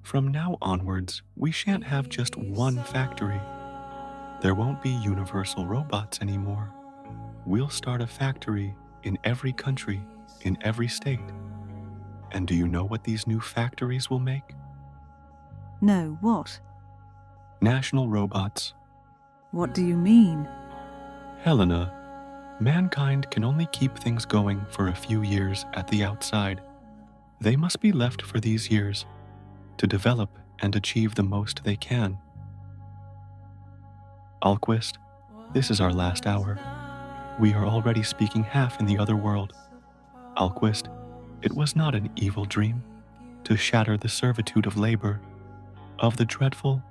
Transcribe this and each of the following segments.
From now onwards, we shan't have just one factory. There won't be universal robots anymore. We'll start a factory in every country, in every state. And do you know what these new factories will make? No, what? National robots. What do you mean? Helena, mankind can only keep things going for a few years at the outside. They must be left for these years to develop and achieve the most they can. Alquist, this is our last hour. We are already speaking half in the other world. Alquist, it was not an evil dream to shatter the servitude of labor, of the dreadful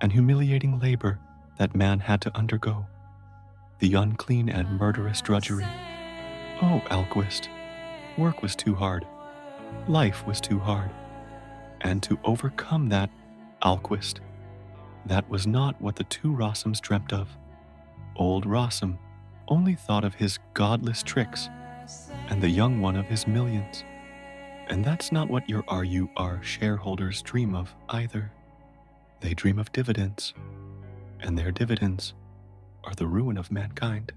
and humiliating labor that man had to undergo, the unclean and murderous drudgery. Oh, Alquist, work was too hard. Life was too hard. And to overcome that, Alquist, that was not what the two Rossums dreamt of. Old Rossum only thought of his godless tricks, and the young one of his millions. And that's not what your RUR shareholders dream of either. They dream of dividends, and their dividends are the ruin of mankind.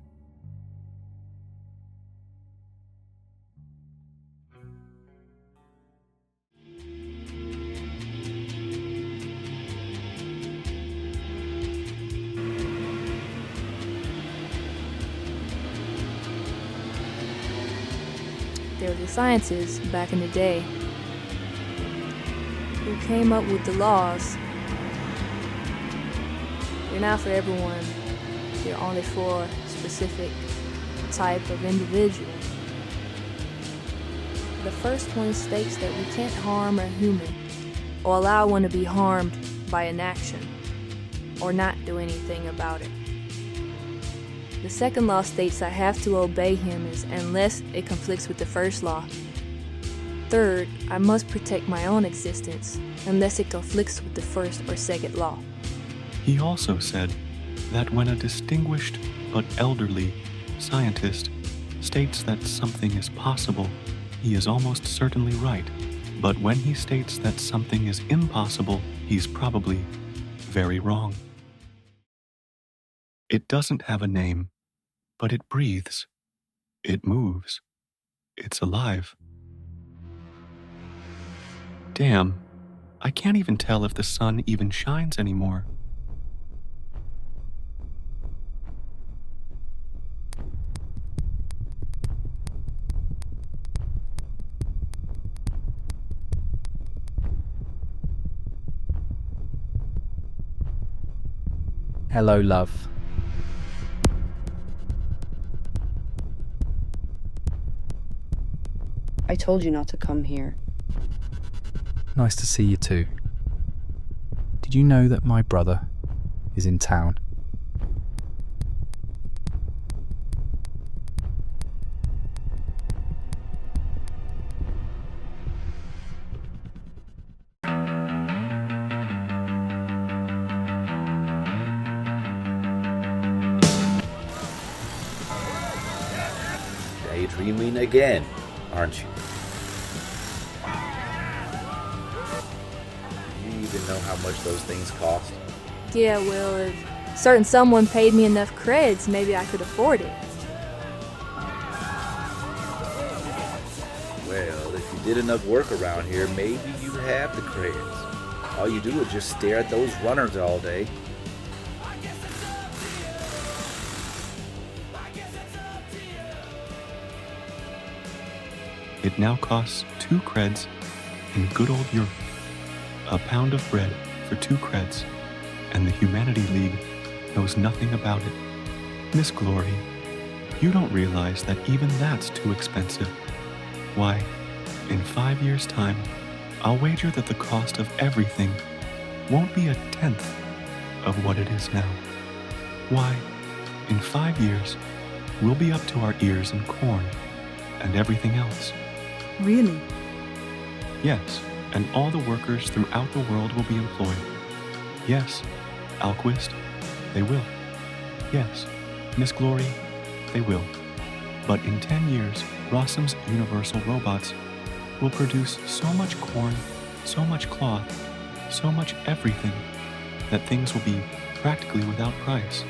There were the scientists back in the day who came up with the laws. They're not for everyone. They're only for a specific type of individual. The first one states that we can't harm a human or allow one to be harmed by inaction or not do anything about it. The second law states I have to obey him unless it conflicts with the first law. Third, I must protect my own existence unless it conflicts with the first or second law. He also said that when a distinguished but elderly scientist states that something is possible, he is almost certainly right. But when he states that something is impossible, he's probably very wrong. It doesn't have a name, but it breathes. It moves. It's alive. Damn, I can't even tell if the sun even shines anymore. Hello, love. I told you not to come here. Nice to see you too. Did you know that my brother is in town? Daydreaming again, aren't you? Do you even know how much those things cost? Yeah, well, if certain someone paid me enough creds, maybe I could afford it. Well, if you did enough work around here, maybe you'd have the creds. All you do is just stare at those runners all day. It now costs 2 creds in good old Europe. A pound of bread for 2 creds, and the Humanity League knows nothing about it. Miss Glory, you don't realize that even that's too expensive. Why, in 5 years' time, I'll wager that the cost of everything won't be 1/10 of what it is now. Why, in 5 years, we'll be up to our ears in corn and everything else. Really? Yes, and all the workers throughout the world will be employed. Yes, Alquist, they will. Yes, Miss Glory, they will. But in 10 years, Rossum's universal robots will produce so much corn, so much cloth, so much everything that things will be practically without price.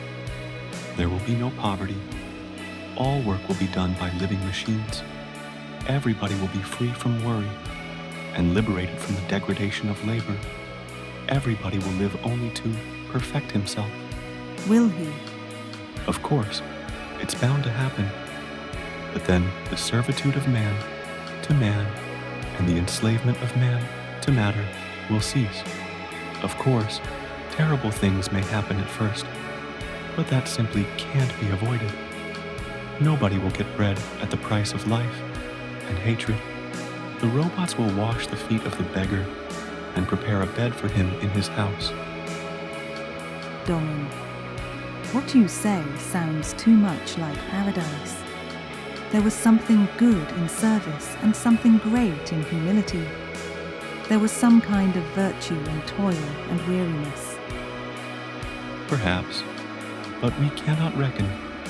There will be no poverty. All work will be done by living machines. Everybody will be free from worry and liberated from the degradation of labor. Everybody will live only to perfect himself. Will he? Of course, it's bound to happen. But then the servitude of man to man and the enslavement of man to matter will cease. Of course, terrible things may happen at first, but that simply can't be avoided. Nobody will get bread at the price of life and hatred. The robots will wash the feet of the beggar and prepare a bed for him in his house. Doran, what you say sounds too much like paradise. There was something good in service and something great in humility. There was some kind of virtue in toil and weariness. Perhaps, but we cannot reckon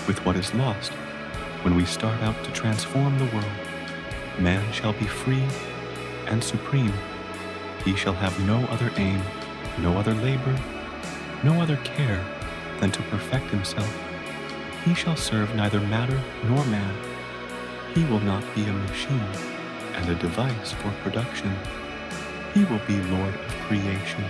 with what is lost when we start out to transform the world. Man shall be free and supreme. He shall have no other aim, no other labor, no other care than to perfect himself. He shall serve neither matter nor man. He will not be a machine and a device for production. He will be Lord of creation.